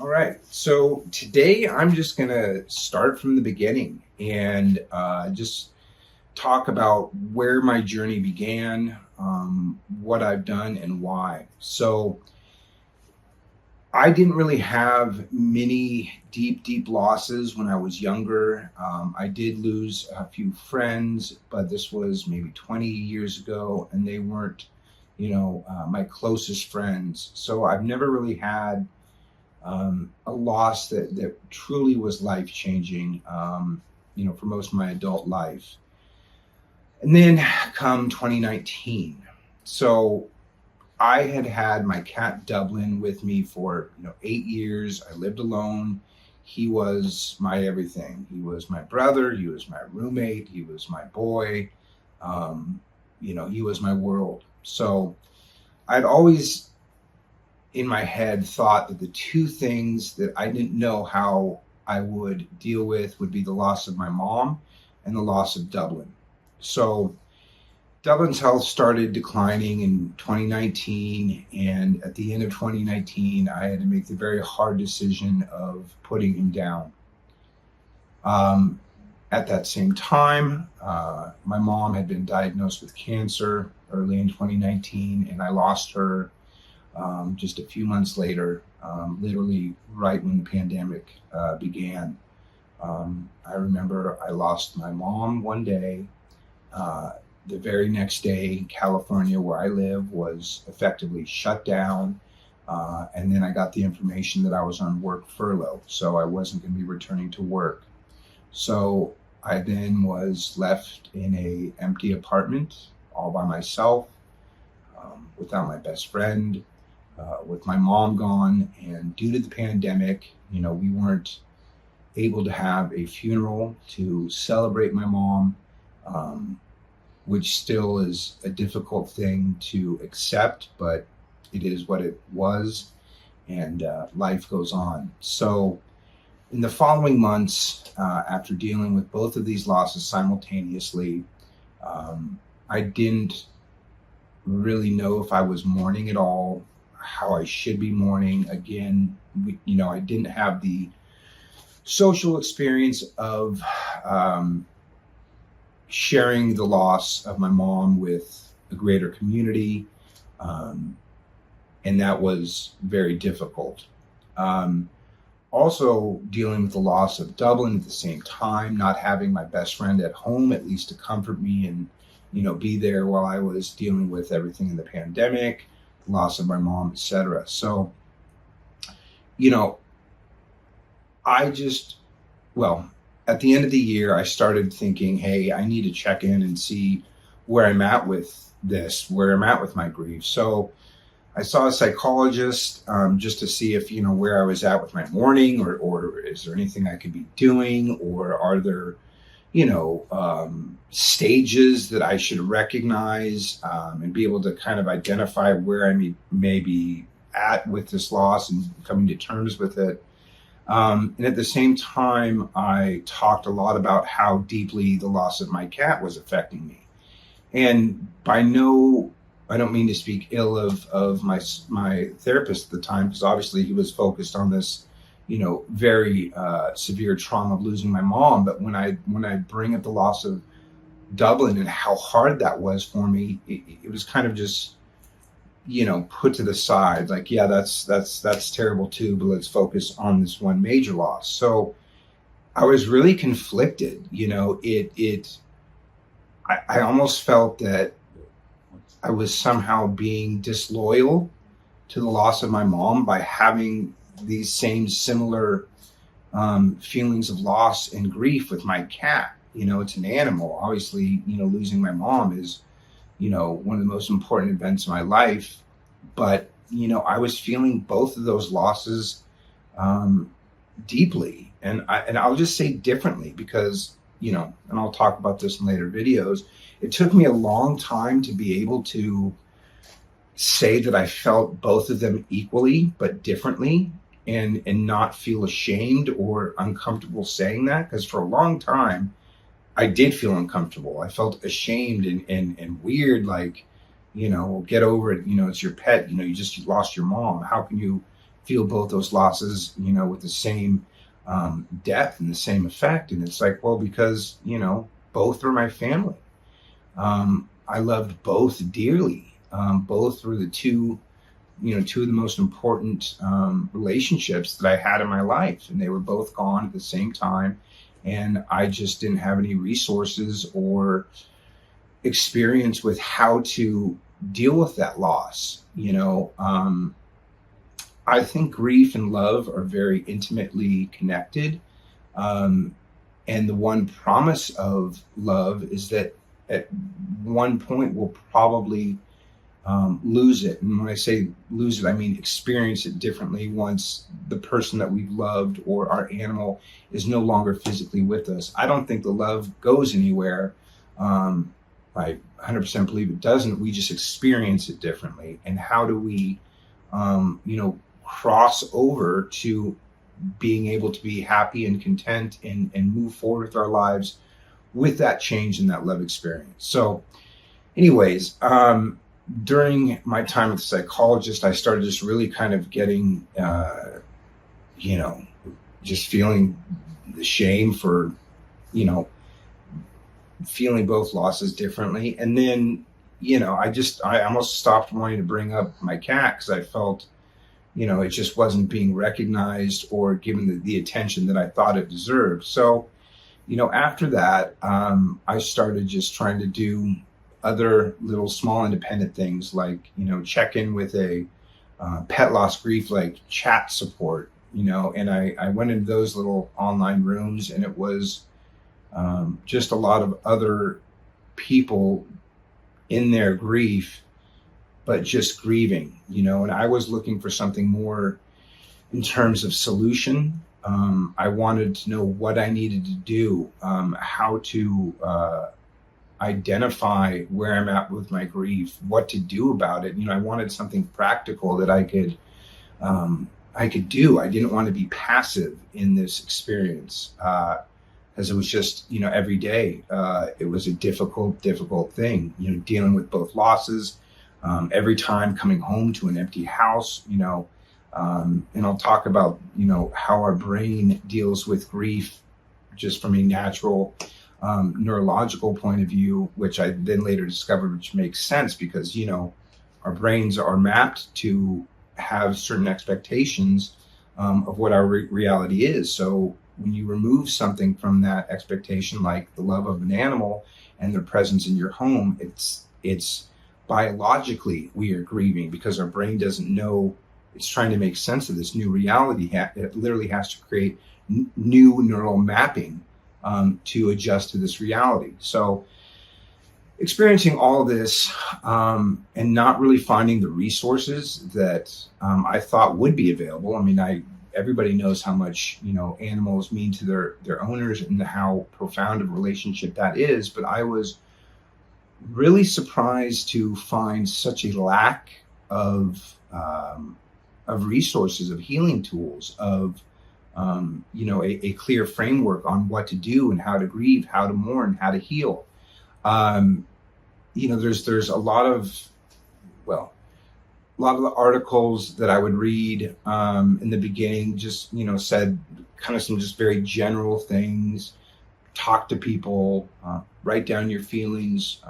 All right. So today I'm just going to start from the beginning and just talk about where my journey began, what I've done, and why. So I didn't really have many deep losses when I was younger. I did lose a few friends, but this was maybe 20 years ago, and they weren't, my closest friends. So I've never really had a loss that truly was life changing, for most of my adult life. And then come 2019. So I had my cat Dublin with me for 8 years. I lived alone. He was my everything. He was my brother. He was my roommate. He was my boy. He was my world. So I'd always in my head thought that the two things that I didn't know how I would deal with would be the loss of my mom and the loss of Dublin. So Dublin's health started declining in 2019, and at the end of 2019, I had to make the very hard decision of putting him down. At that same time, my mom had been diagnosed with cancer early in 2019, and I lost her just a few months later, literally right when the pandemic began. I remember I lost my mom one day. The very next day, California, where I live, was effectively shut down. And then I got the information that I was on work furlough, so I wasn't going to be returning to work. So I then was left in an empty apartment all by myself, without my best friend, with my mom gone. And due to the pandemic, we weren't able to have a funeral to celebrate my mom, which still is a difficult thing to accept, but it is what it was, and life goes on. So in the following months, after dealing with both of these losses simultaneously, I didn't really know if I was mourning at all, how I should be mourning. Again, I didn't have the social experience of sharing the loss of my mom with a greater community, and that was very difficult. Also dealing with the loss of Dublin at the same time, not having my best friend at home, at least to comfort me and, be there while I was dealing with everything in the pandemic, the loss of my mom, etc. So, at the end of the year, I started thinking, hey, I need to check in and see where I'm at with this, where I'm at with my grief. So I saw a psychologist, just to see if, where I was at with my mourning, or is there anything I could be doing, or are there, stages that I should recognize, and be able to kind of identify where I may be at with this loss and coming to terms with it. And at the same time, I talked a lot about how deeply the loss of my cat was affecting me. And I don't mean to speak ill of my therapist at the time, because obviously he was focused on this, very severe trauma of losing my mom. But when I bring up the loss of Dublin and how hard that was for me, it was kind of just, put to the side. Like, yeah, that's terrible too, but let's focus on this one major loss. So I was really conflicted. I almost felt that I was somehow being disloyal to the loss of my mom by having these same similar feelings of loss and grief with my cat. It's an animal. Obviously, losing my mom is, one of the most important events of my life. But, I was feeling both of those losses deeply. And I'll just say differently, because, and I'll talk about this in later videos, it took me a long time to be able to say that I felt both of them equally, but differently, and not feel ashamed or uncomfortable saying that. Because for a long time, I did feel uncomfortable. I felt ashamed and weird, like, get over it. It's your pet. You just lost your mom. How can you feel both those losses, with the same depth and the same effect. And it's like, well, because, both are my family. I loved both dearly. Both were the two of the most important relationships that I had in my life, and they were both gone at the same time. And I just didn't have any resources or experience with how to deal with that loss. I think grief and love are very intimately connected. And the one promise of love is that at one point we'll probably lose it. And when I say lose it, I mean experience it differently once the person that we've loved or our animal is no longer physically with us. I don't think the love goes anywhere. I 100% believe it doesn't. We just experience it differently. And how do we, cross over to being able to be happy and content and move forward with our lives with that change in that love experience? So anyways, during my time with the psychologist, I started just really kind of getting, just feeling the shame for, feeling both losses differently. And then, I almost stopped wanting to bring up my cat because I felt, it just wasn't being recognized or given the attention that I thought it deserved. So, after that, I started just trying to do other little small independent things like, check in with a pet loss grief, like chat support, and I went into those little online rooms, and it was just a lot of other people in their grief, but just grieving, and I was looking for something more in terms of solution. I wanted to know what I needed to do, how to identify where I'm at with my grief, what to do about it. I wanted something practical that I could do. I didn't want to be passive in this experience, because it was just, every day, it was a difficult thing, dealing with both losses, every time coming home to an empty house, and I'll talk about, how our brain deals with grief just from a natural neurological point of view, which I then later discovered, which makes sense because, our brains are mapped to have certain expectations of what our reality is. So when you remove something from that expectation, like the love of an animal and their presence in your home, it's biologically we are grieving because our brain doesn't know. It's trying to make sense of this new reality. It literally has to create new neural mapping to adjust to this reality. So experiencing all of this and not really finding the resources that I thought would be available. I mean, everybody knows how much, animals mean to their owners and how profound of a relationship that is. But I was really surprised to find such a lack of resources, of healing tools, of a clear framework on what to do and how to grieve, how to mourn, how to heal. There's a lot of the articles that I would read in the beginning just, said kind of some just very general things. Talk to people, write down your feelings,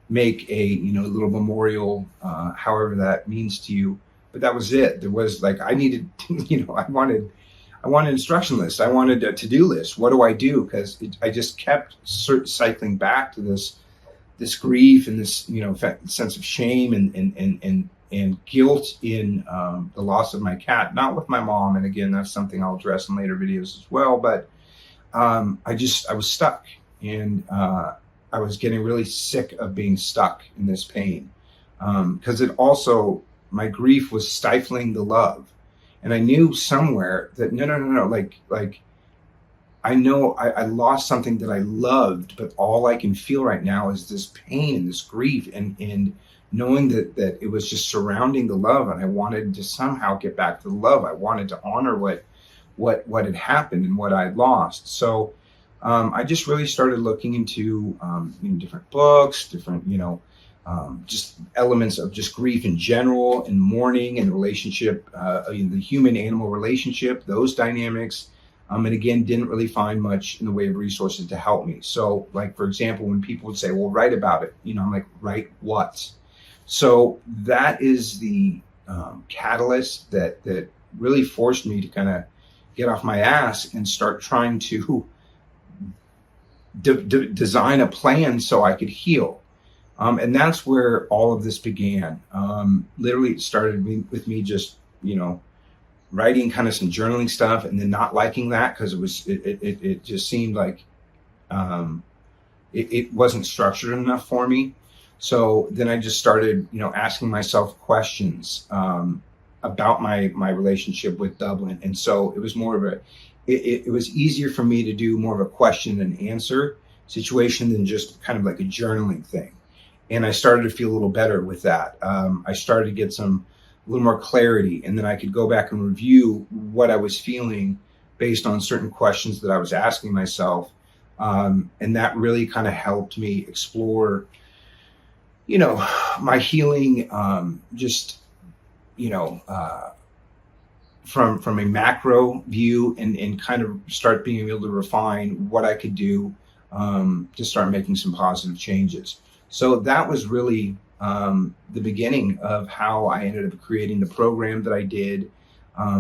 make a, little memorial, however that means to you. But that was it. There was I needed, I wanted instruction lists. I wanted a to-do list. What do I do? Because I just kept cycling back to this grief and this, sense of shame and guilt in the loss of my cat, not with my mom. And again, that's something I'll address in later videos as well. But I was stuck, and I was getting really sick of being stuck in this pain, because it also, my grief was stifling the love. And I knew somewhere that no, like I know I lost something that I loved, but all I can feel right now is this pain and this grief, and knowing that it was just surrounding the love, and I wanted to somehow get back to the love. I wanted to honor what had happened and what I had lost. So I just really started looking into different books, different just elements of just grief in general and mourning and relationship, the human animal relationship, those dynamics. And again, didn't really find much in the way of resources to help me. So, like, for example, when people would say, well, write about it, I'm like, write what? So that is the catalyst that really forced me to kind of get off my ass and start trying to design a plan so I could heal. And that's where all of this began. Literally, it started with me just, writing kind of some journaling stuff, and then not liking that because it just seemed like it wasn't structured enough for me. So then I just started, asking myself questions about my relationship with Dublin. And so it was more of it was easier for me to do more of a question and answer situation than just kind of like a journaling thing. And I started to feel a little better with that. I started to get a little more clarity, and then I could go back and review what I was feeling based on certain questions that I was asking myself. And that really kind of helped me explore, my healing, from a macro view, and kind of start being able to refine what I could do to start making some positive changes. So that was really the beginning of how I ended up creating the program that I did,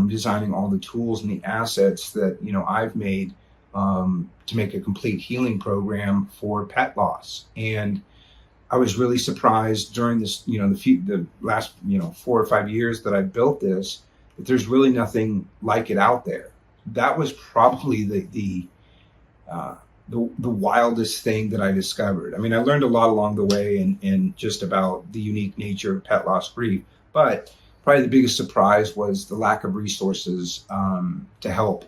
designing all the tools and the assets that I've made to make a complete healing program for pet loss. And I was really surprised during this, the last 4 or 5 years that I built this, that there's really nothing like it out there. That was probably the wildest thing that I discovered. I mean, I learned a lot along the way, and just about the unique nature of pet loss grief. But probably the biggest surprise was the lack of resources to help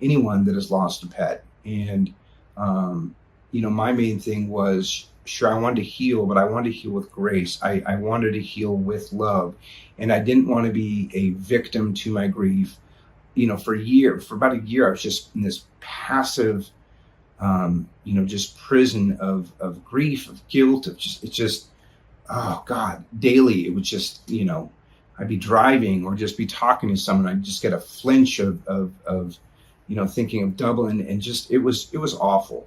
anyone that has lost a pet. And my main thing was, sure, I wanted to heal, but I wanted to heal with grace. I wanted to heal with love, and I didn't want to be a victim to my grief. For about a year, I was just in this passive, just prison of grief, of guilt, oh God, daily. It would just, I'd be driving or just be talking to someone. I'd just get a flinch of thinking of Dublin, and just, it was awful.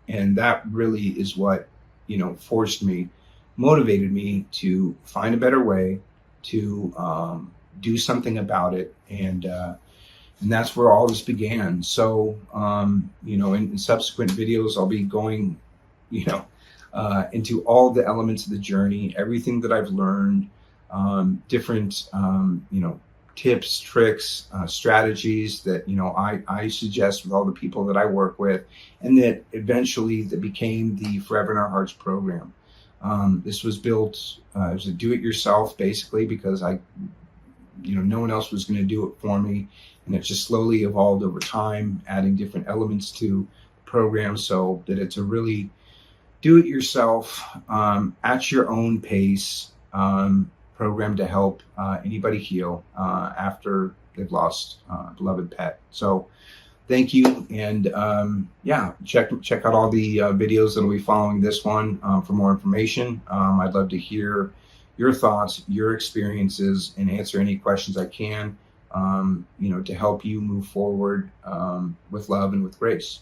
And that really is what, motivated me to find a better way to do something about it. And that's where all this began. So, in subsequent videos, I'll be going, into all the elements of the journey, everything that I've learned, different, tips, tricks, strategies that, I suggest with all the people that I work with, and that eventually that became the Forever in Our Hearts program. This was built as a do-it-yourself, basically, because no one else was going to do it for me. And it just slowly evolved over time, adding different elements to the program so that it's a really do-it-yourself, at your own pace program to help anybody heal after they've lost a beloved pet. So thank you. And check out all the videos that will be following this one for more information. I'd love to hear your thoughts, your experiences, and answer any questions I can, to help you move forward with love and with grace.